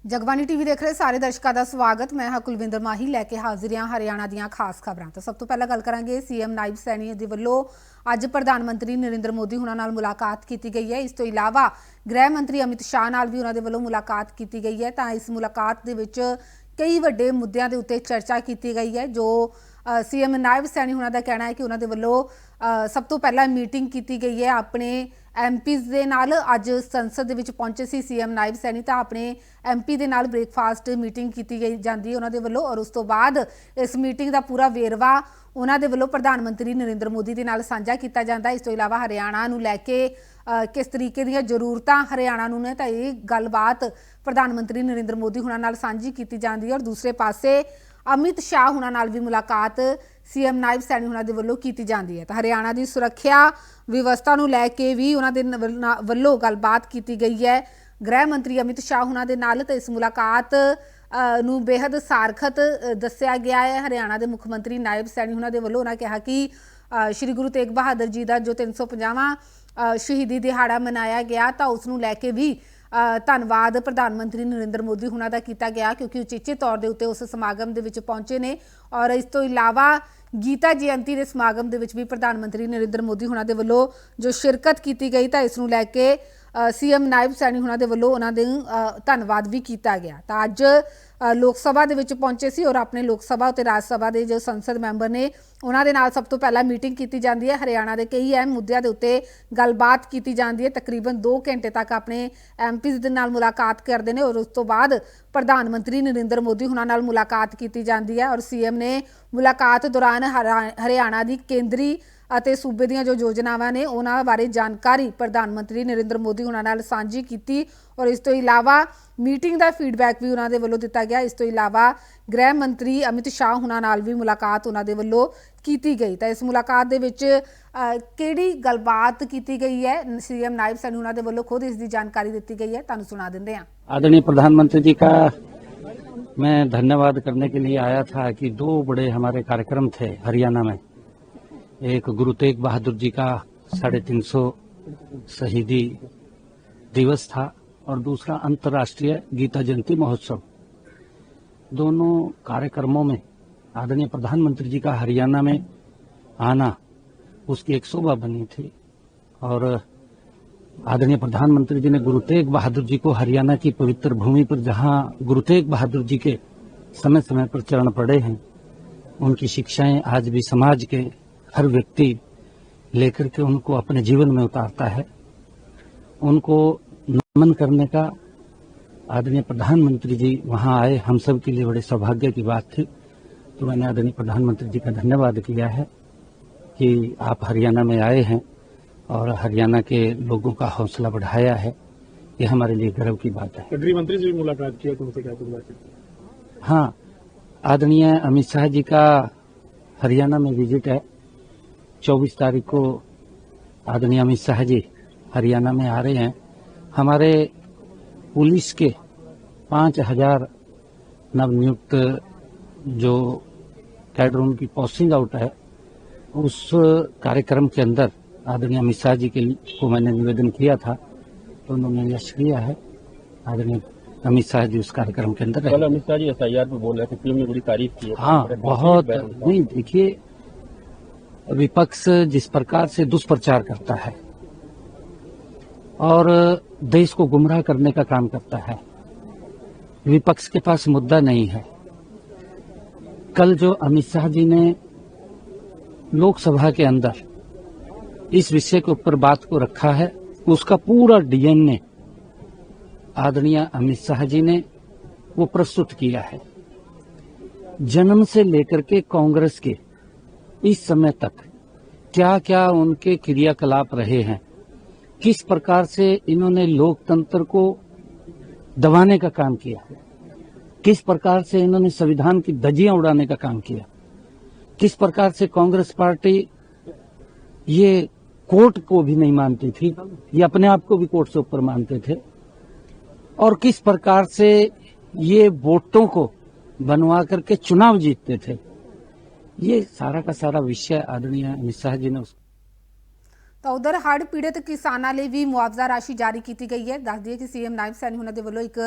Jagbani TV देख रहे सारे दर्शकों का स्वागत। मैं हाँ कुलविंदर माही लैके हाजिर हाँ हरियाणा ਦੀਆਂ खास खबरां। तो सब तो पहला गल करांगे सीएम नायब सैनी ਦੇ ਵੱਲੋਂ ਅੱਜ प्रधानमंत्री नरेंद्र मोदी हुणां नाल मुलाकात की गई है। इस तो इलावा गृह मंत्री अमित शाह नाल भी उन्हां दे ਵੱਲੋਂ मुलाकात की गई है। तो इस मुलाकात दे विच कई वड्डे मुद्दों के उत्ते चर्चा की गई है। जो सीएम नायब सैनी हुणां दा कहना है कि उन्हां दे ਵੱਲੋਂ सब तो पहला मीटिंग की गई है अपने एमपीज़ दे नाल। अज संसद दे विच पहुंचे सी सीएम नायब सैनी तो अपने एमपी दे नाल ब्रेकफास्ट मीटिंग की गई जाती है उन्हां दे वल्लों। और उस तो बाद इस मीटिंग का पूरा वेरवा उन्हां दे वल्लों प्रधानमंत्री नरेंद्र मोदी दे नाल साझा किया जाता है। इस तो इलावा हरियाणा नूं लैके किस तरीके दीयां जरूरतां हरियाणा नूं ने तां इह गलबात प्रधानमंत्री नरेंद्र मोदी हुणां नाल सांझी की जाती है। और दूसरे पासे अमित शाह हुणां नाल भी मुलाकात सीएम नायब सैनी हुणां दे वल्लों की जाती है। तो हरियाणा की सुरक्षा व्यवस्था नूं लैके भी उन्हां दे वल्लों गलबात की गई है गृह मंत्री अमित शाह हुणां दे नाल। तो इस मुलाकात नूं बेहद सारखत दस्सिया गया है। हरियाणा के मुख्यमंत्री नायब सैनी हुणां दे वल्लों उन्हां कहा कि श्री गुरु तेग बहादुर जी का जो 350वां शहीदी दिहाड़ा मनाया गया तो उसनूं लैके भी धन्नवाद प्रधानमंत्री नरेंद्र मोदी हुणां दा कीता गया, क्योंकि उचेचे तौर के उत्ते उस समागम दे विच पहुंचे ने। और इस तो इलावा गीता जयंती के समागम दे विच भी प्रधानमंत्री नरेंद्र मोदी हुणां दे वल्लों जो शिरकत की गई तो इसनूं लैके सीएम नायब सैनी हुणां दे वल्लों उन्हां दे धन्नवाद भी किया गया। तो अज लोक सभा दे विच पहुंचे सी और अपने लोक सभा ते राज सभा के जो संसद मैंबर ने उन्हां दे नाल सब तो पहला मीटिंग की जाती है। हरियाणा के कई अहम मुद्दों के उत्ते गलबात की जाती है। तकरीबन 2 घंटे तक अपने एमपीज़ दे नाल मुलाकात करते हैं और उस तो बाद प्रधानमंत्री नरेंद्र मोदी हुणां नाल मुलाकात की जाती है। और सीएम ने मुलाकात दौरान हरियाणा की केंद्री ਅਤੇ सूबे ਦੀਆਂ जो योजनावां ने उन्हां बारे जानकारी प्रधानमंत्री नरेंद्र मोदी हुणां नाल सांझी की। और इस तो इलावा मीटिंग का फीडबैक भी उन्हां दे वल्लों दिता गया। इस तो इलावा गृह मंत्री अमित शाह हुणां नाल भी मुलाकात उन्हां दे वल्लों की गई। तो इस मुलाकात दे विच किहड़ी गलबात की गई है सीएम नायब सैनी हुणां दे वल्लों खुद इसकी जानकारी दी गई है, तुहानूं सुणा दिंदे हां। आदरणीय प्रधानमंत्री जी का मैं धन्यवाद करने के लिए आया था कि 2 बड़े हमारे कार्यक्रम थे हरियाणा में। एक गुरु तेग बहादुर जी का 350 शहीदी दिवस था और दूसरा अंतर्राष्ट्रीय गीता जयंती महोत्सव। दोनों कार्यक्रमों में आदरणीय प्रधानमंत्री जी का हरियाणा में आना उसकी एक शोभा बनी थी। और आदरणीय प्रधानमंत्री जी ने गुरु तेग बहादुर जी को हरियाणा की पवित्र भूमि पर जहां गुरु तेग बहादुर जी के समय समय पर चरण पड़े हैं, उनकी शिक्षाएं आज भी समाज के हर व्यक्ति लेकर के उनको अपने जीवन में उतारता है। उनको नमन करने का आदरणीय प्रधानमंत्री जी वहां आए, हम सब के लिए बड़े सौभाग्य की बात थी। तो मैंने आदरणीय प्रधानमंत्री जी का धन्यवाद किया है कि आप हरियाणा में आए हैं और हरियाणा के लोगों का हौसला बढ़ाया है। ये हमारे लिए गर्व की बात है। गृह मंत्री से भी मुलाकात की, तुमसे क्या बात? हाँ, आदरणीय अमित शाह जी का हरियाणा में विजिट है। 24 तारीख को आदरणीय अमित शाह जी हरियाणा में आ रहे हैं। हमारे पुलिस के 5000 नवनियुक्त जो कैडरों की पोस्टिंग आउट है, उस कार्यक्रम के अंदर आदरणीय अमित शाह जी को मैंने निवेदन किया था तो उन्होंने यश किया है। आदरणीय अमित शाह जी उस कार्यक्रम के अंदर कल अमित शाह जी एसआईआर पे बोल रहे थे, पीएम ने बड़ी तारीफ की है। हाँ, बहुत नहीं। देखिए, विपक्ष जिस प्रकार से दुष्प्रचार करता है और देश को गुमराह करने का काम करता है, विपक्ष के पास मुद्दा नहीं है। कल जो अमित शाह जी ने लोकसभा के अंदर इस विषय के ऊपर बात को रखा है, उसका पूरा डीएनए आदरणीय अमित शाह जी ने वो प्रस्तुत किया है। जन्म से लेकर के कांग्रेस के इस समय तक क्या क्या उनके क्रियाकलाप रहे हैं, किस प्रकार से इन्होंने लोकतंत्र को दबाने का काम किया, किस प्रकार से इन्होंने संविधान की धज्जियां उड़ाने का काम किया, किस प्रकार से कांग्रेस पार्टी ये कोर्ट को भी नहीं मानती थी, ये अपने आप को भी कोर्ट से ऊपर मानते थे, और किस प्रकार से ये वोटों को बनवा करके चुनाव जीतते थे। ये सारा का सारा विषय आदरणीय अमित शाह जी ने ਤਾਂ ਉਧਰ ਹੜ੍ਹ ਪੀੜਤ ਕਿਸਾਨਾਂ ਲਈ ਵੀ ਮੁਆਵਜ਼ਾ ਰਾਸ਼ੀ ਜਾਰੀ ਕੀਤੀ ਗਈ ਹੈ। ਦੱਸ ਦਈਏ ਕਿ ਸੀਐਮ ਨਾਇਬ ਸੈਣੀ ਉਹਨਾਂ ਦੇ ਵੱਲੋਂ ਇੱਕ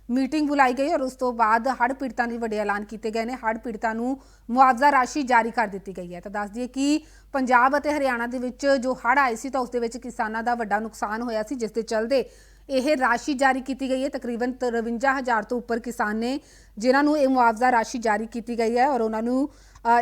ਮੀਟਿੰਗ ਬੁਲਾਈ ਗਈ ਔਰ ਉਸ ਤੋਂ ਬਾਅਦ ਹੜ੍ਹ ਪੀੜਤਾਂ ਲਈ ਵੱਡੇ ਐਲਾਨ ਕੀਤੇ ਗਏ ਨੇ। ਹੜ੍ਹ ਪੀੜਤਾਂ ਨੂੰ ਮੁਆਵਜ਼ਾ ਰਾਸ਼ੀ ਜਾਰੀ ਕਰ ਦਿੱਤੀ ਗਈ ਹੈ। ਤਾਂ ਦੱਸ ਦਈਏ ਕਿ ਪੰਜਾਬ ਅਤੇ ਹਰਿਆਣਾ ਦੇ ਵਿੱਚ ਜੋ ਹੜ੍ਹ ਆਏ ਸੀ ਤਾਂ ਉਸ ਦੇ ਵਿੱਚ ਕਿਸਾਨਾਂ ਦਾ ਵੱਡਾ ਨੁਕਸਾਨ ਹੋਇਆ ਸੀ, ਜਿਸ ਦੇ ਚੱਲਦੇ ਇਹ ਰਾਸ਼ੀ ਜਾਰੀ ਕੀਤੀ ਗਈ ਹੈ। ਤਕਰੀਬਨ 53,000 ਤੋਂ ਉੱਪਰ ਕਿਸਾਨ ਨੇ ਜਿਨ੍ਹਾਂ ਨੂੰ ਇਹ ਮੁਆਵਜ਼ਾ ਰਾਸ਼ੀ ਜਾਰੀ ਕੀਤੀ ਗਈ ਹੈ ਔਰ ਉਹਨਾਂ ਨੂੰ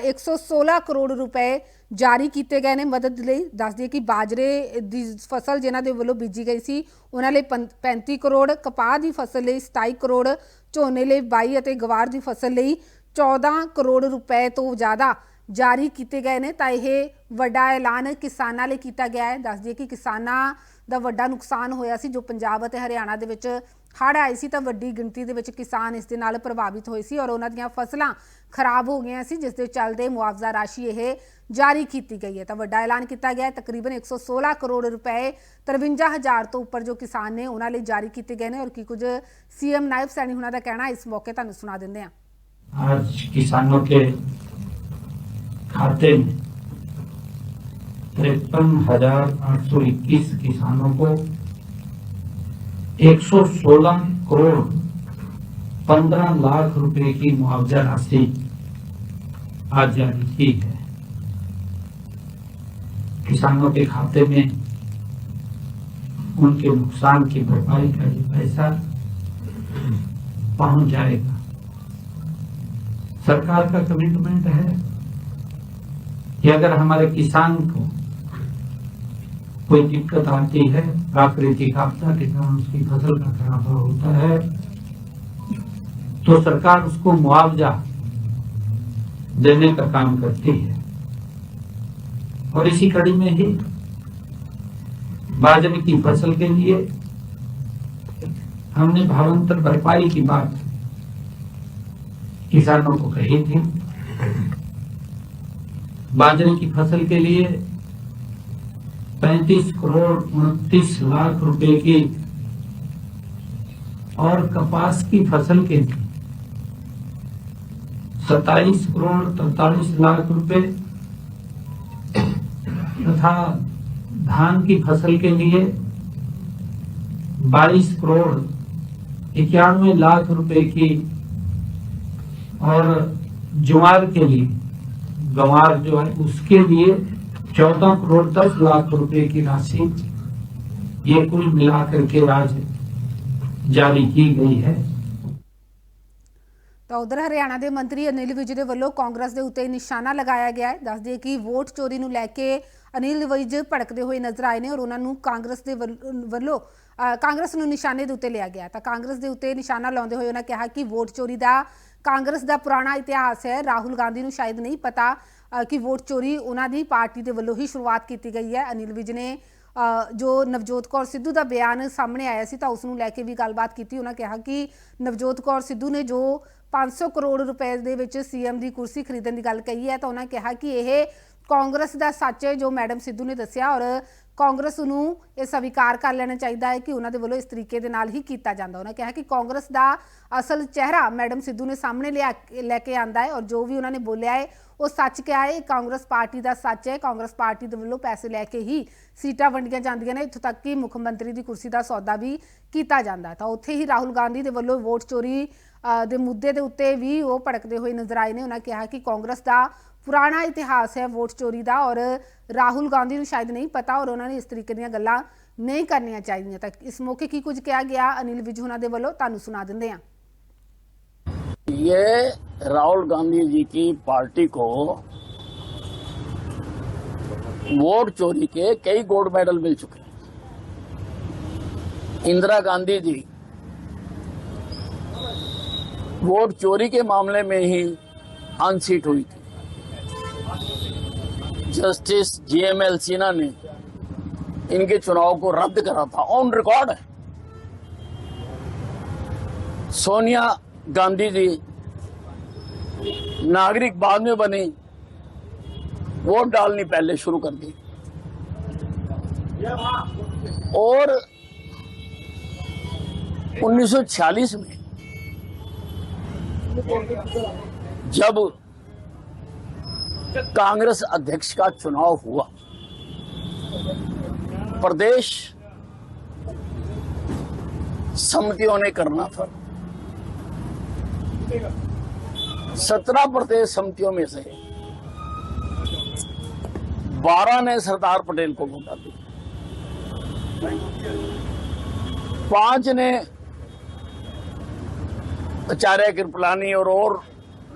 116 ਕਰੋੜ ਰੁਪਏ ਜਾਰੀ ਕੀਤੇ ਗਏ ਨੇ ਮਦਦ ਲਈ। ਦੱਸ ਦਈਏ ਕਿ ਬਾਜਰੇ ਦੀ ਫਸਲ ਜਿਨ੍ਹਾਂ ਦੇ ਵੱਲੋਂ ਬੀਜੀ ਗਈ ਸੀ ਉਹਨਾਂ ਲਈ 35 ਕਰੋੜ, ਕਪਾਹ ਦੀ ਫਸਲ ਲਈ 27 ਕਰੋੜ, ਝੋਨੇ ਲਈ 22 ਅਤੇ ਗਵਾਰ ਦੀ ਫਸਲ ਲਈ 14 ਕਰੋੜ ਰੁਪਏ ਤੋਂ ਜ਼ਿਆਦਾ ਜਾਰੀ ਕੀਤੇ ਗਏ ਨੇ। ਤਾਂ ਇਹ ਵੱਡਾ ਐਲਾਨ ਕਿਸਾਨਾਂ ਲਈ ਕੀਤਾ ਗਿਆ ਹੈ। ਦੱਸ ਦਈਏ ਕਿ ਕਿਸਾਨਾਂ ਦਾ ਵੱਡਾ ਨੁਕਸਾਨ ਹੋਇਆ ਸੀ। ਜੋ ਪੰਜਾਬ ਅਤੇ ਹਰਿਆਣਾ ਦੇ ਵਿੱਚ ਹੜ੍ਹ ਆਏ ਸੀ ਤਾਂ ਵੱਡੀ ਗਿਣਤੀ ਦੇ ਵਿੱਚ ਕਿਸਾਨ ਇਸ ਦੇ ਨਾਲ ਪ੍ਰਭਾਵਿਤ ਹੋਏ ਸੀ ਔਰ ਉਹਨਾਂ ਦੀਆਂ ਫਸਲਾਂ ਖਰਾਬ ਹੋ ਗਈਆਂ ਸੀ, ਜਿਸ ਦੇ ਚੱਲਦੇ ਮੁਆਵਜ਼ਾ ਰਾਸ਼ੀ ਇਹ ਜਾਰੀ ਕੀਤੀ ਗਈ ਹੈ। ਤਾਂ ਵੱਡਾ ਐਲਾਨ ਕੀਤਾ ਗਿਆ ਹੈ। ਤਕਰੀਬਨ 116 ਕਰੋੜ ਰੁਪਏ 53,000 ਤੋਂ ਉੱਪਰ ਜੋ ਕਿਸਾਨ ਨੇ ਉਹਨਾਂ ਲਈ ਜਾਰੀ ਕੀਤੇ ਗਏ ਨੇ। ਔਰ ਕੀ ਕੁਝ ਸੀਐਮ ਨਾਇਬ ਸੈਣੀ ਉਹਨਾਂ ਦਾ ਕਹਿਣਾ ਇਸ ਮੌਕੇ ਤੁਹਾਨੂੰ ਸੁਣਾ ਦਿੰਦੇ ਹਾਂ। आज किसानों के खाते में 53,821 किसानों को 116 करोड़ 15 लाख रुपए की मुआवजा राशि आज जारी की है। किसानों के खाते में उनके नुकसान की भरपाई का ये पैसा पहुंच जाएगा। सरकार का कमिटमेंट है कि अगर हमारे किसान को कोई दिक्कत आती है, प्राकृतिक आपदा के कारण उसकी फसल का खराबा होता है, तो सरकार उसको मुआवजा देने का काम करती है। और इसी कड़ी में ही बाजरे की फसल के लिए हमने भावांतर भरपाई की बात किसानों को कही थी। बाजरे की फसल के लिए 35 करोड़ 29 लाख रुपए की और कपास की फसल के लिए 27 करोड़ 43 लाख रुपए तथा धान की फसल के लिए 22 करोड़ 91 लाख रुपए की और ज्वार के लिए गंवार जो है उसके लिए 14 करोड़ 10 लाख रुपए की राशि ये कुल मिलाकर के आज जारी की गई है। ਤਾਂ ਉਧਰ ਹਰਿਆਣਾ ਦੇ ਮੰਤਰੀ ਅਨਿਲ ਵਿਜ ਦੇ ਵੱਲੋਂ ਕਾਂਗਰਸ ਦੇ ਉੱਤੇ ਨਿਸ਼ਾਨਾ ਲਗਾਇਆ ਗਿਆ ਹੈ। ਦੱਸ ਦਈਏ ਕਿ ਵੋਟ ਚੋਰੀ ਨੂੰ ਲੈ ਕੇ ਅਨਿਲ ਵਿਜ ਭੜਕਦੇ ਹੋਏ ਨਜ਼ਰ ਆਏ ਨੇ ਔਰ ਉਹਨਾਂ ਨੂੰ ਕਾਂਗਰਸ ਦੇ ਵੱਲੋਂ ਕਾਂਗਰਸ ਨੂੰ ਨਿਸ਼ਾਨੇ ਦੇ ਉੱਤੇ ਲਿਆ ਗਿਆ। ਤਾਂ ਕਾਂਗਰਸ ਦੇ ਉੱਤੇ ਨਿਸ਼ਾਨਾ ਲਾਉਂਦੇ ਹੋਏ ਉਹਨਾਂ ਕਿਹਾ ਕਿ ਵੋਟ ਚੋਰੀ ਦਾ ਕਾਂਗਰਸ ਦਾ ਪੁਰਾਣਾ ਇਤਿਹਾਸ ਹੈ। ਰਾਹੁਲ ਗਾਂਧੀ ਨੂੰ ਸ਼ਾਇਦ ਨਹੀਂ ਪਤਾ ਕਿ ਵੋਟ ਚੋਰੀ ਉਹਨਾਂ ਦੀ ਪਾਰਟੀ ਦੇ ਵੱਲੋਂ ਹੀ ਸ਼ੁਰੂਆਤ ਕੀਤੀ ਗਈ ਹੈ। ਅਨਿਲ ਵਿਜ ਨੇ ਜੋ ਨਵਜੋਤ ਕੌਰ ਸਿੱਧੂ ਦਾ ਬਿਆਨ ਸਾਹਮਣੇ ਆਇਆ ਸੀ ਤਾਂ ਉਸ ਨੂੰ ਲੈ ਕੇ ਵੀ ਗੱਲਬਾਤ ਕੀਤੀ। ਉਹਨਾਂ ਕਿਹਾ ਕਿ ਨਵਜੋਤ ਕੌਰ ਸਿੱਧੂ ਨੇ ਜੋ 500 ਕਰੋੜ ਰੁਪਏ ਦੇ ਵਿੱਚ ਸੀਐਮ ਦੀ ਕੁਰਸੀ ਖਰੀਦਣ ਦੀ ਗੱਲ ਕਹੀ ਹੈ ਤਾਂ ਉਹਨਾਂ ਕਿਹਾ ਕਿ ਇਹ ਕਾਂਗਰਸ ਦਾ ਸੱਚ ਹੈ ਜੋ ਮੈਡਮ ਸਿੱਧੂ ਨੇ ਦੱਸਿਆ ਔਰ ਕਾਂਗਰਸ ਨੂੰ ਇਹ ਸਵੀਕਾਰ ਕਰ ਲੈਣਾ ਚਾਹੀਦਾ ਹੈ ਕਿ ਉਹਨਾਂ ਦੇ ਵੱਲੋਂ ਇਸ ਤਰੀਕੇ ਦੇ ਨਾਲ ਹੀ ਕੀਤਾ ਜਾਂਦਾ। ਉਹਨਾਂ ਕਿਹਾ ਕਿ ਕਾਂਗਰਸ ਦਾ ਅਸਲ ਚਿਹਰਾ ਮੈਡਮ ਸਿੱਧੂ ਨੇ ਸਾਹਮਣੇ ਲੈ ਕੇ ਆਂਦਾ ਹੈ ਔਰ ਜੋ ਵੀ ਉਹਨਾਂ ਨੇ ਬੋਲਿਆ ਹੈ ਉਹ ਸੱਚ ਕਿਹਾ ਹੈ। ਕਾਂਗਰਸ ਪਾਰਟੀ ਦਾ ਸੱਚ ਹੈ। ਕਾਂਗਰਸ ਪਾਰਟੀ ਦੇ ਵੱਲੋਂ ਪੈਸੇ ਲੈ ਕੇ ਹੀ ਸੀਟਾਂ ਵੰਡੀਆਂ ਜਾਂਦੀਆਂ ਨੇ, ਇੱਥੋਂ ਤੱਕ ਕਿ ਮੁੱਖ ਮੰਤਰੀ ਦੀ ਕੁਰਸੀ ਦਾ ਸੌਦਾ ਵੀ ਕੀਤਾ ਜਾਂਦਾ। ਤਾਂ ਉੱਥੇ ਹੀ ਰਾਹੁਲ ਗਾਂਧੀ ਦੇ ਵੱਲੋਂ ਵੋਟ ਚੋਰੀ ਦੇ ਮੁੱਦੇ ਦੇ ਉੱਤੇ ਵੀ ਉਹ ਭੜਕਦੇ ਹੋਏ ਨਜ਼ਰ ਆਏ ਨੇ। ਉਹਨਾਂ ਕਿਹਾ ਕਿ ਕਾਂਗਰਸ ਦਾ ਪੁਰਾਣਾ ਇਤਿਹਾਸ ਹੈ ਵੋਟ ਚੋਰੀ ਦਾ ਔਰ ਰਾਹੁਲ ਗਾਂਧੀ ਨੂੰ ਸ਼ਾਇਦ ਨਹੀਂ ਪਤਾ ਔਰ ਉਹਨਾਂ ਨੇ ਇਸ ਤਰੀਕੇ ਦੀਆਂ ਗੱਲਾਂ ਨਹੀਂ ਕਰਨੀਆਂ ਚਾਹੀਦੀਆਂ। ਤਾਂ ਇਸ ਮੌਕੇ ਕੀ ਕੁਝ ਕਿਹਾ ਗਿਆ ਅਨਿਲ ਵਿਜ ਉਹਨਾਂ ਦੇ ਵੱਲੋਂ ਤੁਹਾਨੂੰ ਸੁਣਾ ਦਿੰਦੇ ਹਾਂ। ये राहुल गांधी जी की पार्टी को वोट चोरी के कई गोल्ड मेडल मिल चुके हैं। इंदिरा गांधी जी वोट चोरी के मामले में ही अनसीट हुई थी। जस्टिस जीएमएल सिन्हा ने इनके चुनाव को रद्द करा था, ऑन रिकॉर्ड है। सोनिया गांधी जी नागरिक बाद में बनी, वोट डालनी पहले शुरू कर दी। और 1946 में जब कांग्रेस अध्यक्ष का चुनाव हुआ प्रदेश समितियों ने करना था। 17 प्रदेश समितियों में से 12 ने सरदार पटेल को वोट दी, 5 ने आचार्य कृपलानी और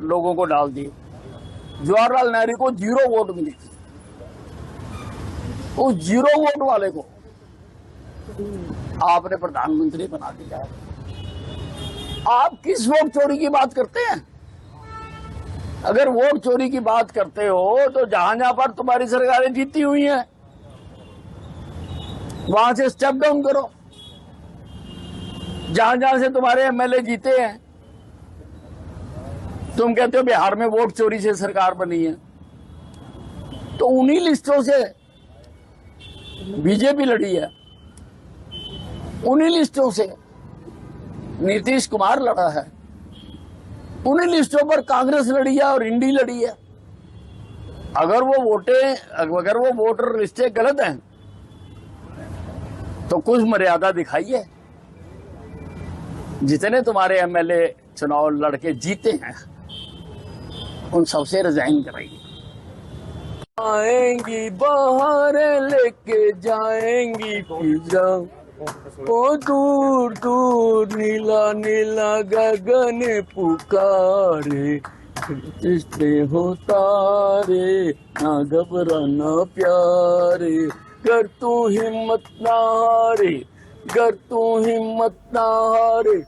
लोगों को डाल दिए। जवाहरलाल नेहरू को 0 वोट मिली थी। उस 0 वोट वाले को आपने प्रधानमंत्री बना दिया है। आप किस वोट चोरी की बात करते हैं? अगर वोट चोरी की बात करते हो तो जहां पर तुम्हारी सरकारें जीती हुई हैं वहां से स्टेप डाउन करो। जहां से तुम्हारे एमएलए जीते हैं, तुम कहते हो बिहार में वोट चोरी से सरकार बनी है, तो उन्हीं लिस्टों से बीजेपी लड़ी है, उन्हीं लिस्टों से नीतीश कुमार लड़ा है, उन्हीं लिस्टों पर कांग्रेस लड़ी है और इंडी लड़ी है। अगर वो वोटर लिस्टें गलत हैं तो कुछ मर्यादा दिखाइए। जितने तुम्हारे एमएलए चुनाव लड़के जीते हैं उन सबसे रिजाइन कराइए। आएंगी बाहर लेके जाएंगी पिज्जा, ओ दूर दूर नीला नीला गगन पुकारे, रिश्ते हो तारे ना घबराना प्यारे, कर तू हिम्मत ना हारे, कर तू हिम्मत ना हारे।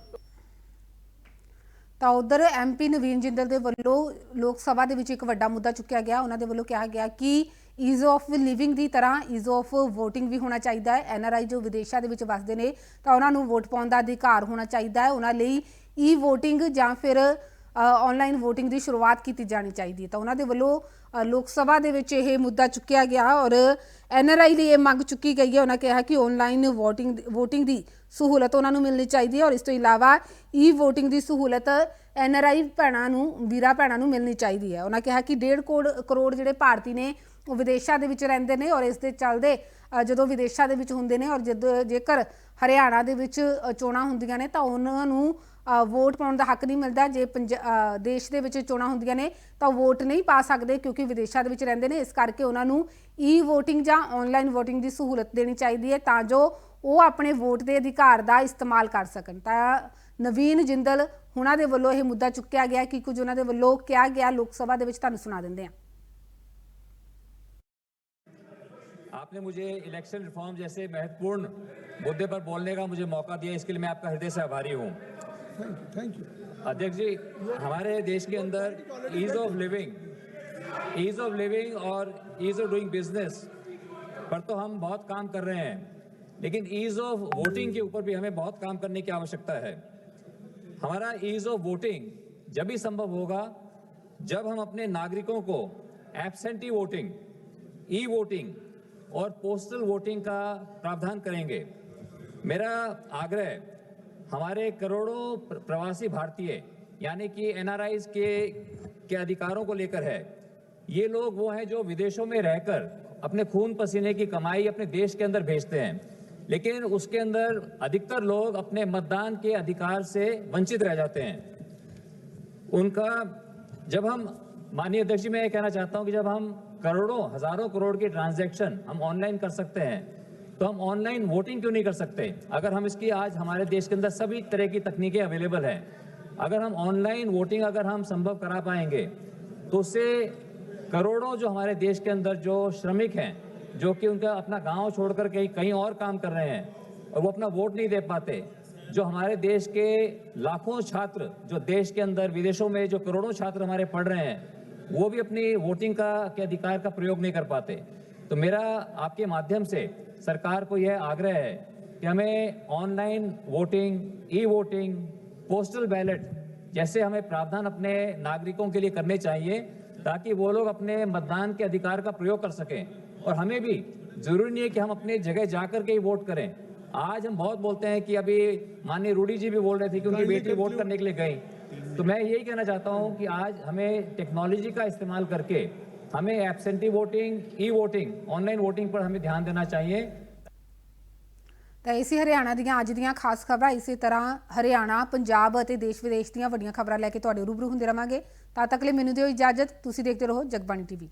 ਤਾਂ ਉਧਰ ਐਮਪੀ ਨਵੀਨ ਜਿੰਦਲ ਦੇ ਵੱਲੋਂ ਲੋਕ ਸਭਾ ਦੇ ਵਿੱਚ ਇੱਕ ਵੱਡਾ ਮੁੱਦਾ ਚੁੱਕਿਆ ਗਿਆ। ਉਹਨਾਂ ਦੇ ਵੱਲੋਂ ਕਿਹਾ ਗਿਆ ਕਿ ਈਜ਼ ਆਫ ਲਿਵਿੰਗ ਦੀ ਤਰ੍ਹਾਂ ਈਜ਼ ਆਫ ਵੋਟਿੰਗ ਵੀ ਹੋਣਾ ਚਾਹੀਦਾ ਹੈ। ਐਨਆਰਆਈ ਜੋ ਵਿਦੇਸ਼ਾਂ ਦੇ ਵਿੱਚ ਵੱਸਦੇ ਨੇ ਤਾਂ ਉਹਨਾਂ ਨੂੰ ਵੋਟ ਪਾਉਣ ਦਾ ਅਧਿਕਾਰ ਹੋਣਾ ਚਾਹੀਦਾ ਹੈ। ਉਹਨਾਂ ਲਈ ਈ ਵੋਟਿੰਗ ਜਾਂ ਫਿਰ ਆਨਲਾਈਨ ਵੋਟਿੰਗ ਦੀ ਸ਼ੁਰੂਆਤ ਕੀਤੀ ਜਾਣੀ ਚਾਹੀਦੀ ਹੈ। ਤਾਂ ਉਹਨਾਂ ਦੇ ਵੱਲੋਂ ਲੋਕ ਸਭਾ ਦੇ ਵਿੱਚ ਇਹ ਮੁੱਦਾ ਚੁੱਕਿਆ ਗਿਆ ਔਰ ਐਨਆਰਆਈ ਲਈ ਇਹ ਮੰਗ ਚੁੱਕੀ ਗਈ ਹੈ। ਉਹਨਾਂ ਕਿਹਾ ਕਿ ਆਨਲਾਈਨ ਵੋਟਿੰਗ ਦੀ सहूलत उन्होंने मिलनी चाहिए और इस तो इलावा ई वोटिंग की सहूलत एनआरआई भैनों नूं वीरां भैनों नूं मिलनी चाहिए है। उन्होंने कहा कि 1.5 करोड़ जिहड़े भारती ने वो विदेशों के विच रहिंदे ने और इस दे चलदे जदों विदेशों के विच हुंदे ने और जेकर हरियाणा दे विच चोणां हुंदियां ने तां उन्हां नूं वोट पाउण दा हक नहीं मिलता। जे देश दे विच चोणां हुंदियां ने तां वोट नहीं पा सकते क्योंकि विदेशों के विच रहिंदे ने। इस करके उन्हां नूं ई वोटिंग जां ऑनलाइन वोटिंग की सहूलत देनी चाहिए तां जो वो अपने वोट के अधिकार का इस्तेमाल कर सकन। नवीन जिंदल हुणां दे वल्लों यह मुद्दा चुक्या गया कि कुछ उन्हां दे वल्लों कहा गया लोक सभा दे विच तुहानूं सुना दिंदे हां। आपने मुझे इलेक्शन रिफॉर्म जैसे महत्वपूर्ण मुद्दे पर बोलने का मुझे मौका दिया, इसके लिए मैं आपका हृदय से आभारी हूँ। थैंक यू अध्यक्ष जी, हमारे देश के अंदर ईज ऑफ लिविंग और ईज ऑफ डूइंग बिजनेस पर तो हम बहुत काम कर रहे हैं, लेकिन ईज ऑफ वोटिंग के ऊपर भी हमें बहुत काम करने की आवश्यकता है। हमारा ईज ऑफ वोटिंग जब भी संभव होगा जब हम अपने नागरिकों को एब्सेंटी वोटिंग, ई वोटिंग और पोस्टल वोटिंग का प्रावधान करेंगे। मेरा आग्रह हमारे करोड़ों प्रवासी भारतीय यानी कि एनआरआईज के अधिकारों को लेकर है। ये लोग वो हैं जो विदेशों में रहकर अपने खून पसीने की कमाई अपने देश के अंदर भेजते हैं, लेकिन उसके अंदर अधिकतर लोग अपने मतदान के अधिकार से वंचित रह जाते हैं। उनका जब हम माननीय अध्यक्ष जी, मैं ये कहना चाहता हूं कि जब हम हजारों करोड़ के ट्रांजैक्शन हम ऑनलाइन कर सकते हैं तो हम ऑनलाइन वोटिंग क्यों नहीं कर सकते? अगर हम इसकी आज हमारे देश के अंदर सभी तरह की तकनीकें अवेलेबल हैं, अगर हम ऑनलाइन वोटिंग अगर हम संभव करा पाएंगे तो उससे करोड़ों जो हमारे देश के अंदर जो श्रमिक हैं जो कि उनका अपना गांव छोड़कर कहीं और काम कर रहे हैं और वो अपना वोट नहीं दे पाते, जो हमारे देश के लाखों छात्र जो देश के अंदर विदेशों में जो करोड़ों छात्र हमारे पढ़ रहे हैं वो भी अपनी वोटिंग के अधिकार का प्रयोग नहीं कर पाते। तो मेरा आपके माध्यम से सरकार को यह आग्रह है कि हमें online voting, e voting, postal ballot जैसे हमें प्रावधान अपने नागरिकों के लिए करने चाहिए ताकि वो लोग अपने मतदान के अधिकार का प्रयोग कर सकें। और हमें भी जरूरी नहीं है कि हम अपने जगह जाकर के ही वोट करें। आज हम बहुत बोलते हैं कि अभी माननीय रूडी जी भी बोल रहे थे कि उनकी बेटी वोट करने के लिए गई, तो मैं यही कहना चाहता हूं कि आज हमें टेक्नोलॉजी का इस्तेमाल करके हमें absentee voting, e voting, online voting पर हमें ध्यान देना चाहिए। ਤਾਂ ਇਸੇ ਹਰਿਆਣਾ ਦੀਆਂ ਅੱਜ ਦੀਆਂ ਖਾਸ ਖਬਰਾਂ। ਇਸੇ ਤਰ੍ਹਾਂ ਹਰਿਆਣਾ, ਪੰਜਾਬ ਅਤੇ ਦੇਸ਼ ਵਿਦੇਸ਼ ਦੀਆਂ ਵੱਡੀਆਂ ਖਬਰਾਂ ਲੈ ਕੇ ਤੁਹਾਡੇ ਰੂਬਰੂ ਹੁੰਦੇ ਰਵਾਂਗੇ। ਤਦ ਤੱਕ ਲਈ ਮੈਨੂੰ ਦਿਓ ਇਜਾਜ਼ਤ। ਤੁਸੀਂ ਦੇਖਦੇ ਰਹੋ ਜਗਬਾਣੀ TV।